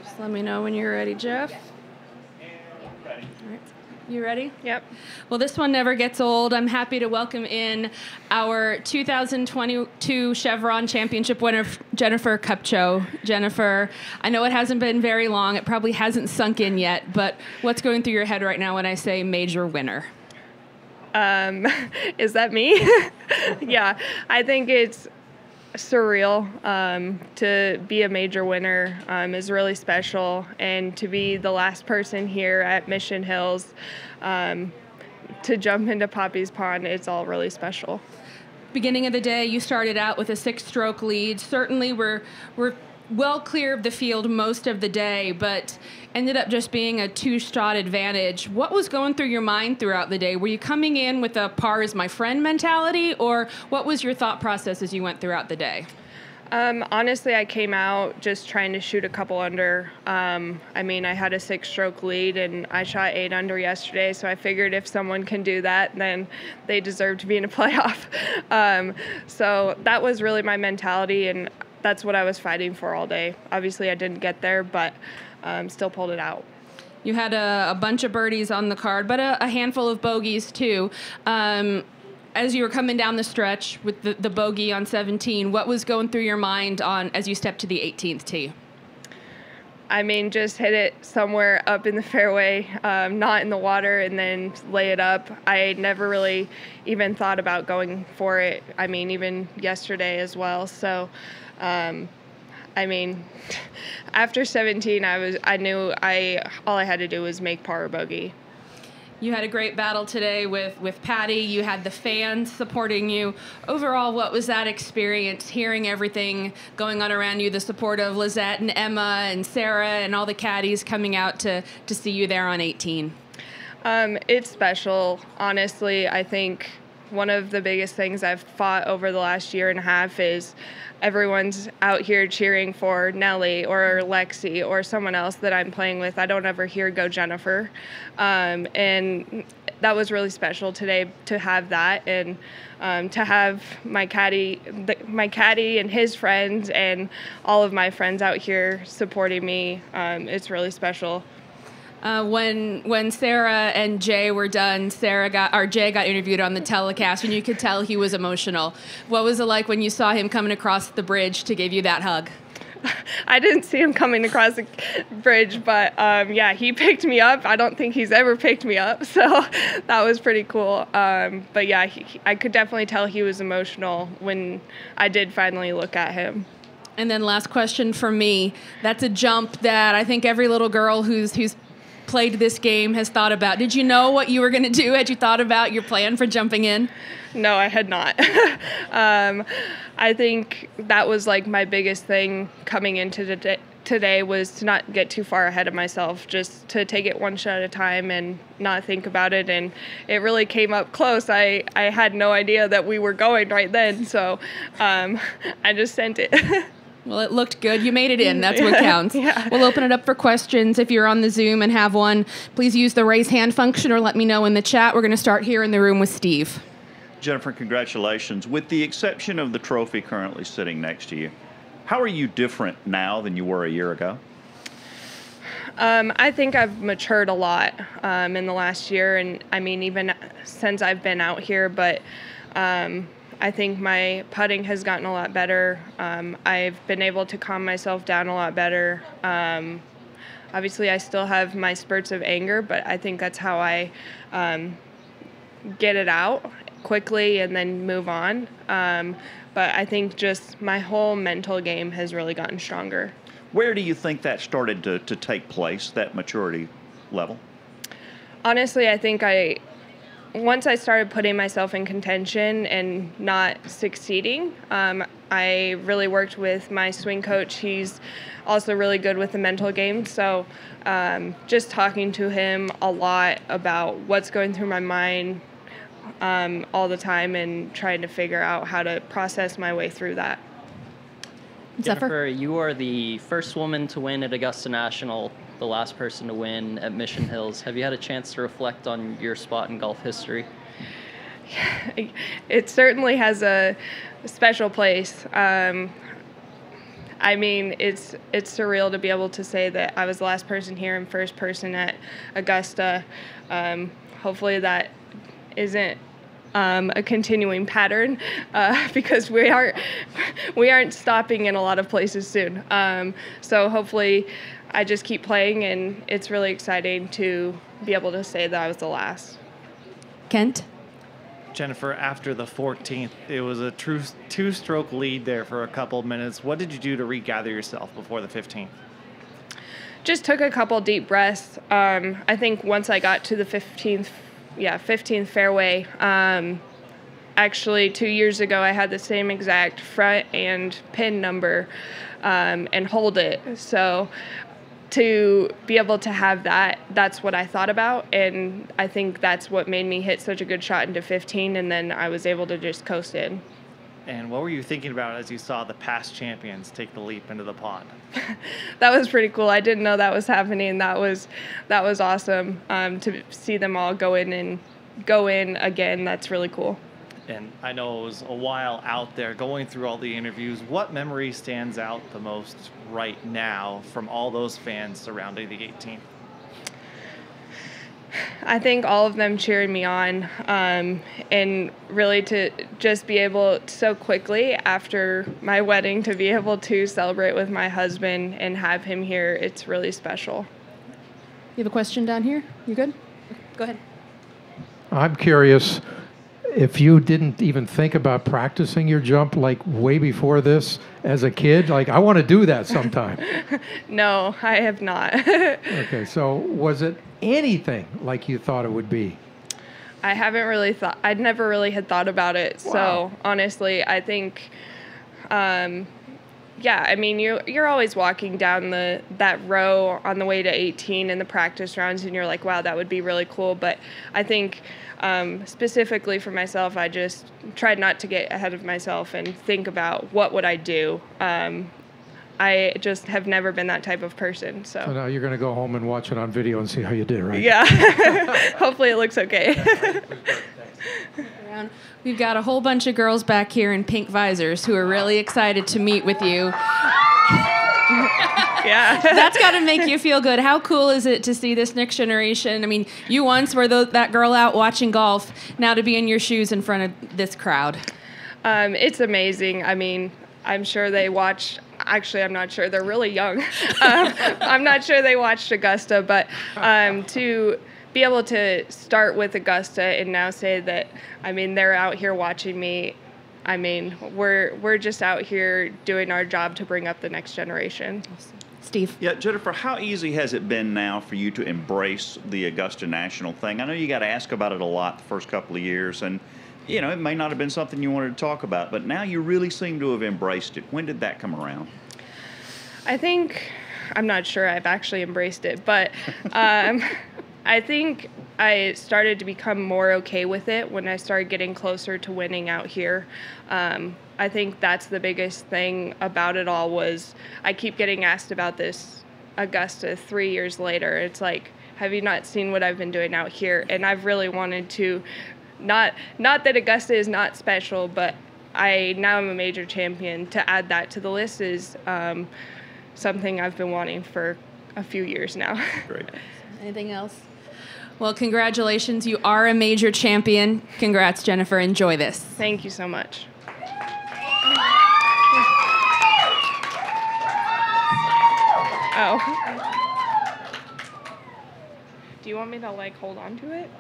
Just let me know when you're ready, Jeff. All right. You ready? Yep. Well, this one never gets old. I'm happy to welcome in our 2022 Chevron Championship winner, Jennifer Kupcho. Jennifer, I know it hasn't been very long. It probably hasn't sunk in yet, but what's going through your head right now when I say major winner? Is that me? Yeah, I think it's surreal. To be a major winner is really special, and to be the last person here at Mission Hills to jump into Poppy's Pond, it's all really special. Beginning of the day, you started out with a 6-stroke lead. Certainly, we're well clear of the field most of the day, but ended up just being a 2-shot advantage. What was going through your mind throughout the day? Were you coming in with a par is my friend mentality, or what was your thought process as you went throughout the day? Honestly, I came out just trying to shoot a couple under. I mean, I had a 6-stroke lead, and I shot 8 under yesterday, so I figured if someone can do that, then they deserve to be in a playoff. So that was really my mentality, and that's what I was fighting for all day. Obviously, I didn't get there, but still pulled it out. You had a bunch of birdies on the card, but a handful of bogeys, too. As you were coming down the stretch with the bogey on 17, what was going through your mind as you stepped to the 18th tee? I mean, just hit it somewhere up in the fairway, not in the water, and then lay it up. I never really even thought about going for it. I mean, even yesterday as well. So, I mean, after 17, I knew all I had to do was make par or bogey. You had a great battle today with Patty. You had the fans supporting you. Overall, what was that experience, hearing everything going on around you, the support of Lizette and Emma and Sarah and all the caddies coming out to see you there on 18? It's special. Honestly, I think one of the biggest things I've fought over the last year and a half is everyone's out here cheering for Nellie or Lexi or someone else that I'm playing with. I don't ever hear "Go Jennifer," and that was really special today to have that, and to have my caddy and his friends and all of my friends out here supporting me. It's really special. When Sarah and Jay were done, Jay got interviewed on the telecast, and you could tell he was emotional. What was it like when you saw him coming across the bridge to give you that hug? I didn't see him coming across the bridge, but yeah, he picked me up. I don't think he's ever picked me up, so that was pretty cool. But yeah, I could definitely tell he was emotional when I did finally look at him. And then last question for me. That's a jump that I think every little girl who's played this game has thought about. Did you know what you were going to do? Had you thought about your plan for jumping in? No, I had not. I think that was like my biggest thing coming into today was to not get too far ahead of myself, just to take it one shot at a time and not think about it. And it really came up close. I had no idea that we were going right then, so I just sent it. Well, it looked good. You made it in. That's what counts. Yeah. We'll open it up for questions. If you're on the Zoom and have one, please use the raise hand function or let me know in the chat. We're going to start here in the room with Steve. Jennifer, congratulations. With the exception of the trophy currently sitting next to you, how are you different now than you were a year ago? I think I've matured a lot in the last year, and I mean, even since I've been out here, but I think my putting has gotten a lot better. I've been able to calm myself down a lot better. Obviously, I still have my spurts of anger, but I think that's how I get it out quickly and then move on. But I think just my whole mental game has really gotten stronger. Where do you think that started to take place, that maturity level? Honestly, I think once I started putting myself in contention and not succeeding, I really worked with my swing coach. He's also really good with the mental game. So just talking to him a lot about what's going through my mind all the time and trying to figure out how to process my way through that. Jennifer, you are the first woman to win at Augusta National, the last person to win at Mission Hills. Have you had a chance to reflect on your spot in golf history? It certainly has a special place. I mean, it's surreal to be able to say that I was the last person here and first person at Augusta. Hopefully that isn't a continuing pattern because we aren't stopping in a lot of places soon. So hopefully I just keep playing, and it's really exciting to be able to say that I was the last. Kent? Jennifer, after the 14th, it was a true two-stroke lead there for a couple of minutes. What did you do to regather yourself before the 15th? Just took a couple deep breaths. I think once I got to the 15th fairway, actually 2 years ago I had the same exact front and pin number and hold it. So to be able to have that, that's what I thought about, and I think that's what made me hit such a good shot into 15, and then I was able to just coast in. And what were you thinking about as you saw the past champions take the leap into the pond? That was pretty cool. I didn't know that was happening. That was awesome to see them all go in again. That's really cool. And I know it was a while out there going through all the interviews. What memory stands out the most right now from all those fans surrounding the 18th? I think all of them cheering me on, and really to just be able so quickly after my wedding to be able to celebrate with my husband and have him here, it's really special. You have a question down here? You good? Go ahead. I'm curious if you didn't even think about practicing your jump like way before this as a kid. Like, I want to do that sometime. No, I have not. Okay, so was it anything like you thought it would be? I haven't really thought, I'd never really had thought about it. Wow. So honestly, I think, yeah, I mean, you're always walking down that row on the way to 18 in the practice rounds, and you're like, wow, that would be really cool. But I think specifically for myself, I just tried not to get ahead of myself and think about what would I do. I just have never been that type of person. So So now you're going to go home and watch it on video and see how you did, right? yeah, hopefully it looks okay. We've got a whole bunch of girls back here in pink visors who are really excited to meet with you. Yeah. That's got to make you feel good. How cool is it to see this next generation? I mean, you once were that girl out watching golf. Now to be in your shoes in front of this crowd. It's amazing. I mean, I'm sure they watch. Actually, I'm not sure. They're really young. I'm not sure they watched Augusta, but to be able to start with Augusta and now say that, I mean, they're out here watching me. I mean, we're just out here doing our job to bring up the next generation. Steve? Yeah, Jennifer, how easy has it been now for you to embrace the Augusta National thing? I know you got to ask about it a lot the first couple of years, and you know, it may not have been something you wanted to talk about, but now you really seem to have embraced it. When did that come around? I think, I'm not sure I've actually embraced it, but I think I started to become more okay with it when I started getting closer to winning out here. I think that's the biggest thing about it all was I keep getting asked about this Augusta 3 years later. It's like, have you not seen what I've been doing out here? And I've really wanted to, not that Augusta is not special, but now I'm a major champion. To add that to the list is something I've been wanting for a few years now. Great. Anything else? Well, congratulations. You are a major champion. Congrats, Jennifer. Enjoy this. Thank you so much. Oh. Do you want me to, like, hold on to it?